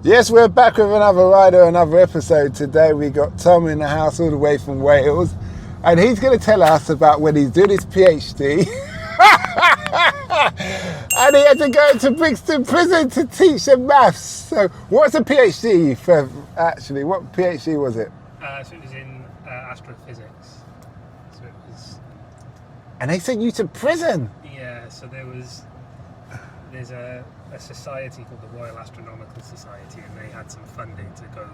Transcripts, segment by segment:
Yes, we're back with another rider, another episode. Today we got Tom in the house all the way from Wales, and he's going to tell us about when he's doing his PhD and he had to go to Brixton Prison to teach them maths. So what's a PhD for, actually? What PhD was it? So it was in astrophysics. So it was... And they sent you to prison? Yeah, so there's a society called the Royal Astronomical Society, and they had some funding to go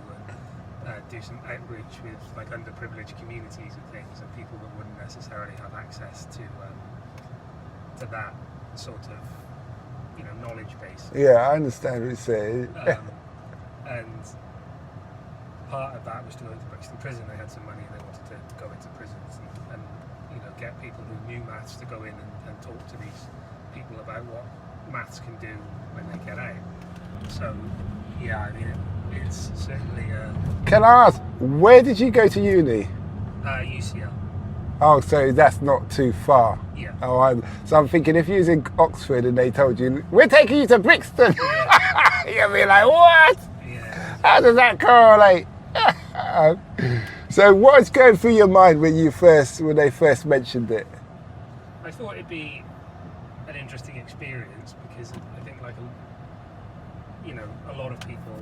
and do some outreach with like underprivileged communities and things, and people that wouldn't necessarily have access to that sort of, you know, knowledge base. Yeah, I understand what you're saying. And part of that was to go into Brixton Prison. They had some money and they wanted to go into prisons and you know, get people who knew maths to go in and talk to these people about what maths can do when they get out. So yeah, I mean it's certainly Can I ask, where did you go to uni? UCL. Oh, so that's not too far. Yeah. Oh, so I'm thinking if you was in Oxford and they told you, we're taking you to Brixton, Yeah. you'd be like, what? Yeah. How does that correlate? So what's going through your mind when they first mentioned it? I thought it'd be an interesting experience because I think, like, you know, a lot of people,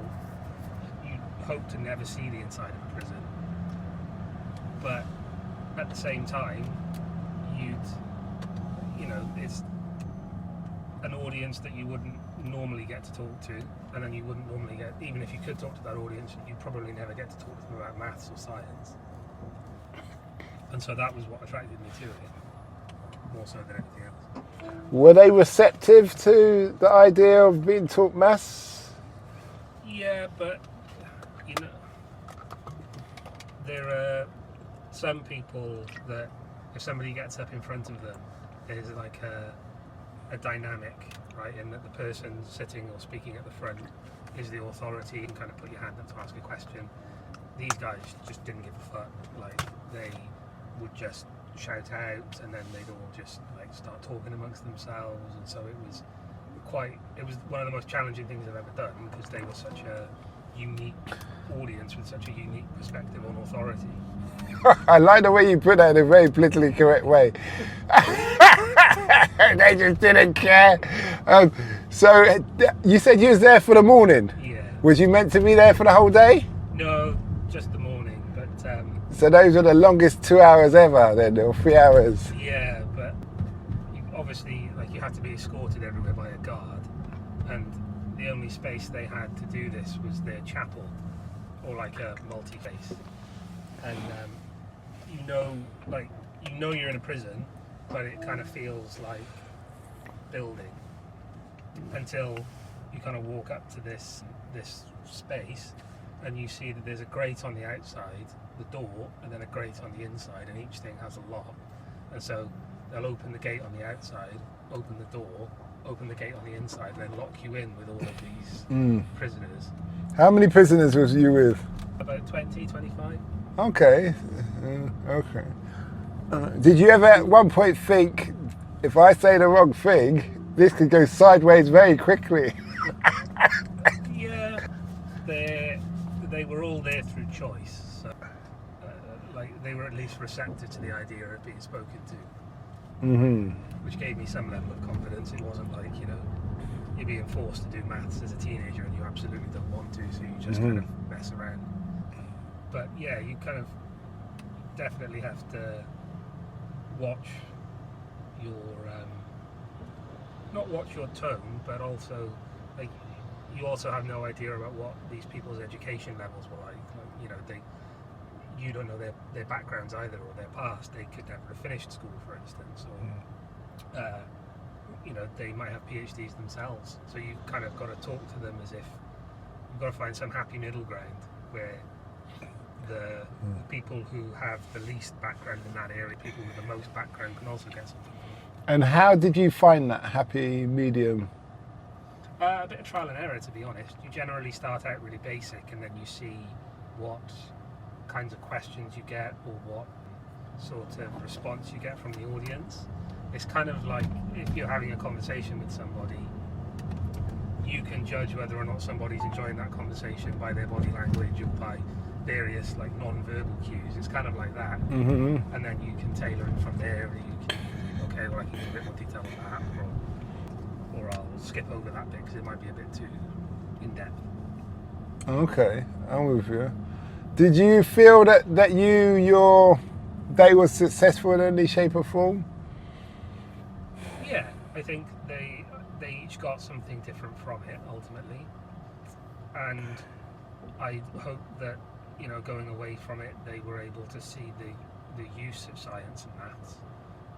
you hope to never see the inside of a prison, but at the same time, you know, it's an audience that you wouldn't normally get to talk to, and then you wouldn't normally get, even if you could talk to that audience, you'd probably never get to talk to them about maths or science. And so that was what attracted me to it, more so than anything else. Were they receptive to the idea of being taught maths? Yeah, but, you know, there are some people that if somebody gets up in front of them, there's like a dynamic, right, in that the person sitting or speaking at the front is the authority and kind of put your hand up to ask a question. These guys just didn't give a fuck. Like, they would just shout out, and then they'd all just like start talking amongst themselves, and so it was one of the most challenging things I've ever done, because they were such a unique audience with such a unique perspective on authority. I like the way you put that in a very politically correct way. They just didn't care. So you said you was there for the morning? Yeah. Was you meant to be there for the whole day? No, just the morning, but so those were the longest 2 hours ever then, or 3 hours? yeah, but obviously, like, you had to be escorted everywhere by a guard, and the only space they had to do this was their chapel, or like a multi-face. And you know you're in a prison, but it kind of feels like building until you kind of walk up to this space and you see that there's a grate on the outside, the door, and then a grate on the inside, and each thing has a lock. And so they'll open the gate on the outside, open the door, open the gate on the inside, and then lock you in with all of these prisoners. How many prisoners was you with? About 20, 25. Okay. Okay. Did you ever at one point think, if I say the wrong thing, this could go sideways very quickly? Yeah, they were all there through choice, so like they were at least receptive to the idea of being spoken to, which gave me some level of confidence. It wasn't like, you know, you're being forced to do maths as a teenager and you absolutely don't want to, so you just kind of mess around. But yeah, you kind of definitely have to watch your not watch your tone, but also, like, you also have no idea about what these people's education levels were like. You know, you don't know their backgrounds either, or their past. They could never have finished school, for instance, or you know, they might have PhDs themselves. So you've kind of got to talk to them as if you've got to find some happy middle ground where the people who have the least background in that area, people with the most background, can also get something. And how did you find that happy medium? A bit of trial and error, to be honest. You generally start out really basic, and then you see what kinds of questions you get, or what sort of response you get from the audience. It's kind of like if you're having a conversation with somebody, you can judge whether or not somebody's enjoying that conversation by their body language or by various like non-verbal cues. It's kind of like that, and then you can tailor it from there. You can, okay, well I can give a bit more detail on that, or I'll skip over that bit because it might be a bit too in depth. Okay, I'm with you. Did you feel that your day was successful in any shape or form? Yeah, I think they each got something different from it ultimately, and I hope that, you know, going away from it, they were able to see the use of science and maths,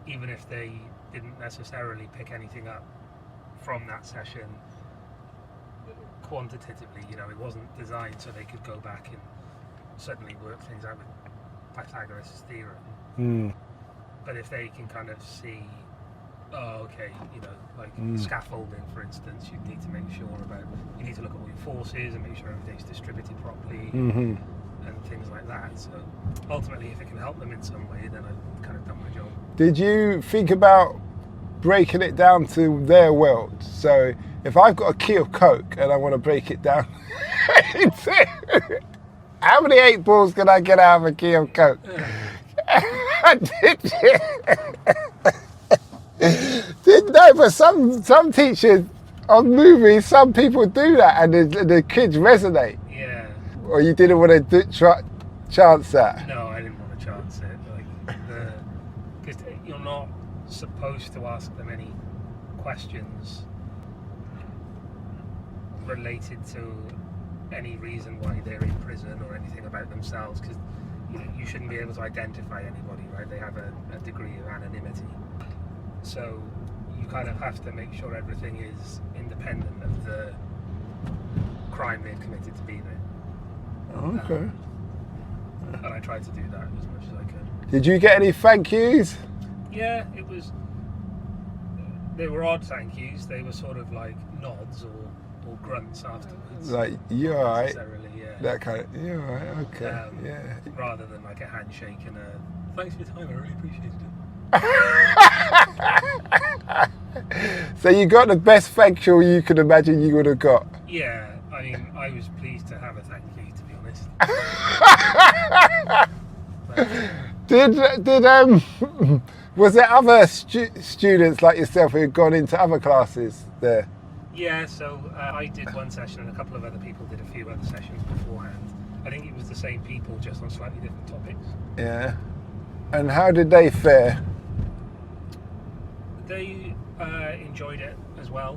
even if they didn't necessarily pick anything up from that session quantitatively. You know, it wasn't designed so they could go back and suddenly work things out with Pythagoras' theorem. But if they can kind of see, oh, okay, you know, like scaffolding, for instance, you need to make sure you need to look at all your forces and make sure everything's distributed properly and things like that. So ultimately, if it can help them in some way, then I've kind of done my job. Did you think about breaking it down to their world? So if I've got a key of Coke and I want to break it down into how many 8 balls can I get out of a key of Coke? No, but some teachers on movies, some people do that, and the kids resonate. Yeah. Or you didn't want to chance that? No, I didn't want to chance it. Because you're not supposed to ask them any questions related to any reason why they're in prison or anything about themselves, because you shouldn't be able to identify anybody, right? They have a degree of anonymity. So you kind of have to make sure everything is independent of the crime they've committed to be there. Okay. And I tried to do that as much as I could. Did you get any thank yous? Yeah, they were odd thank yous. They were sort of like nods or grunts afterwards. Like, you alright? Yeah. That kind of, you alright, okay, yeah. Rather than like a handshake and a, thanks for your time, I really appreciated it. So you got the best thank you you could imagine you would have got? Yeah, I mean, I was pleased to have a thank you, to be honest. Was there other students like yourself who had gone into other classes there? Yeah, so I did one session and a couple of other people did a few other sessions beforehand. I think it was the same people, just on slightly different topics. Yeah. And how did they fare? They enjoyed it as well.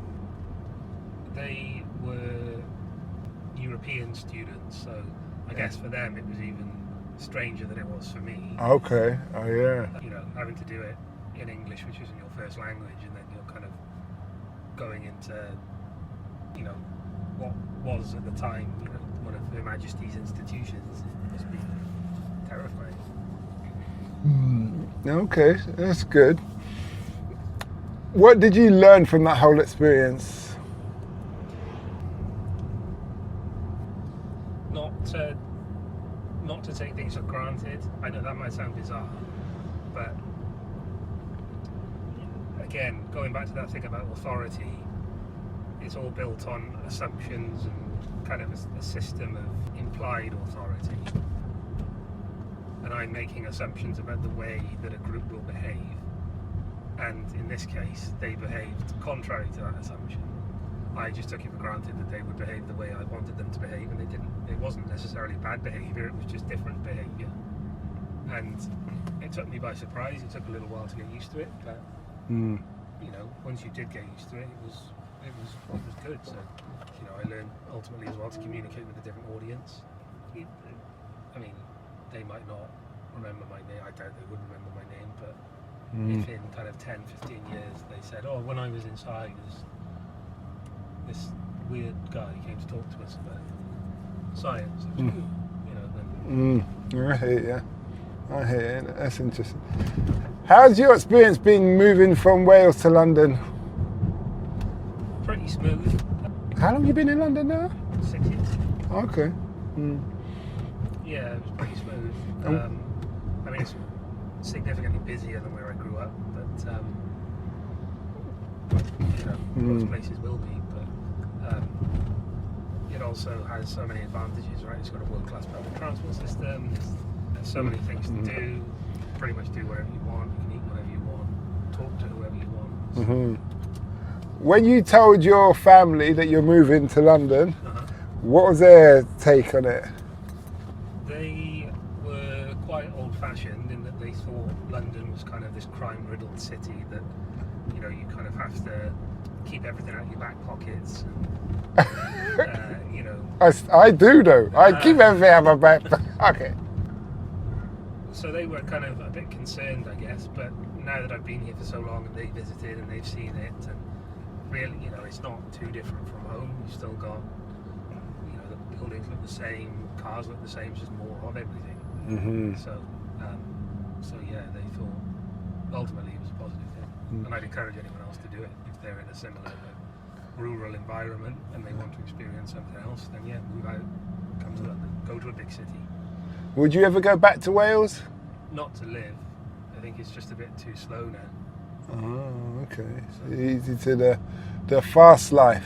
They were European students, so I guess for them it was even stranger than it was for me. Okay, oh yeah. You know, having to do it in English, which isn't your first language, and then you're kind of going into, you know, what was at the time, you know, one of Her Majesty's institutions. It must be terrifying. Okay, that's good. What did you learn from that whole experience? Not to take things for granted. I know that might sound bizarre, but again, going back to that thing about authority, it's all built on assumptions and kind of a system of implied authority. And I'm making assumptions about the way that a group will behave. And in this case, they behaved contrary to that assumption. I just took it for granted that they would behave the way I wanted them to behave, and they didn't. It wasn't necessarily bad behaviour, it was just different behaviour. And it took me by surprise. It took a little while to get used to it, but you know, once you did get used to it, it was good. So, you know, I learned ultimately as well to communicate with a different audience. I mean, they might not remember my name. I doubt they would remember my name, but if in kind of 10, 15 years they said, oh, when I was inside, this weird guy came to talk to us about science, you know, then... I hear you. I hear you. That's interesting. How's your experience been moving from Wales to London? Pretty smooth. How long have you been in London now? 6 years. Okay. Yeah, it was pretty smooth. I mean, it's significantly busier than where I grew up, but you know, most places will be. But It also has so many advantages, right? It's got a world-class public transport system. There's so many things to do. Pretty much do whatever you want. You can eat whatever you want. Talk to whoever you want. Mm-hmm. When you told your family that you're moving to London, what was their take on it? They were quite old-fashioned in that they thought London was kind of this crime-riddled city that, you know, you kind of have to keep everything out of your back pockets. And, you know. I do though. I keep everything out of my back pocket. So they were kind of a bit concerned, I guess. But now that I've been here for so long and they visited and they've seen it, and really, you know, it's not too different from home. You've still got, you know, the buildings look the same, cars look the same, it's just more of everything. Mm-hmm. So yeah, they thought ultimately it was a positive thing, and I'd encourage anyone else to do it if they're in a similar rural environment and they want to experience something else. Then yeah, move out, come to London, go to a big city. Would you ever go back to Wales? Not to live. I think it's just a bit too slow now. Oh, okay. So easy to the fast life.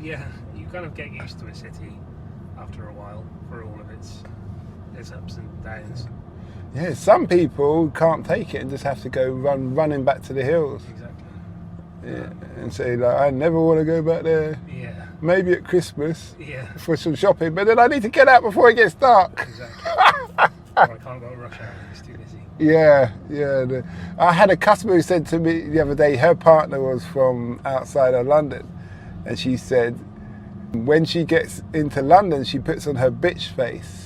Yeah, you kind of get used to a city after a while for all of its ups and downs. Yeah, some people can't take it and just have to go running back to the hills. Exactly. Yeah, and say like, I never want to go back there. Yeah. Maybe at Christmas. Yeah. For some shopping, but then I need to get out before it gets dark. Exactly. I can't go rush hour. It's too busy. Yeah. I had a customer who said to me the other day, her partner was from outside of London, and she said when she gets into London, she puts on her bitch face.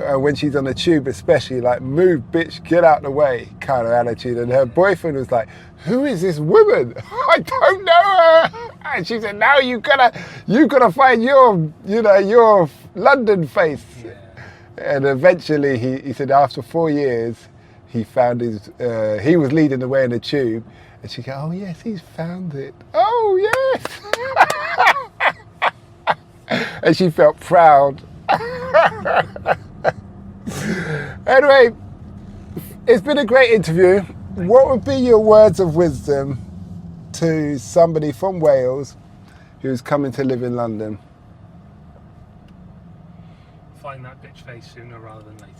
When she's on the tube especially, like, move bitch, get out the way kind of attitude. And her boyfriend was like, who is this woman? I don't know her. And she said, now you gotta find your London face. Yeah. And eventually he said after 4 years he found his he was leading the way in the tube, and she go, oh yes, he's found it. Oh yes. And she felt proud. Anyway, it's been a great interview. What would be your words of wisdom to somebody from Wales who's coming to live in London? Find that bitch face sooner rather than later.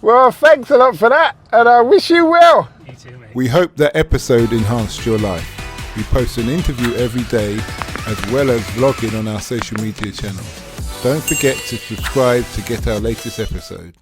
Well, thanks a lot for that, and I wish you well. You too, mate. We hope that episode enhanced your life. We post an interview every day, as well as vlogging on our social media channels. Don't forget to subscribe to get our latest episode.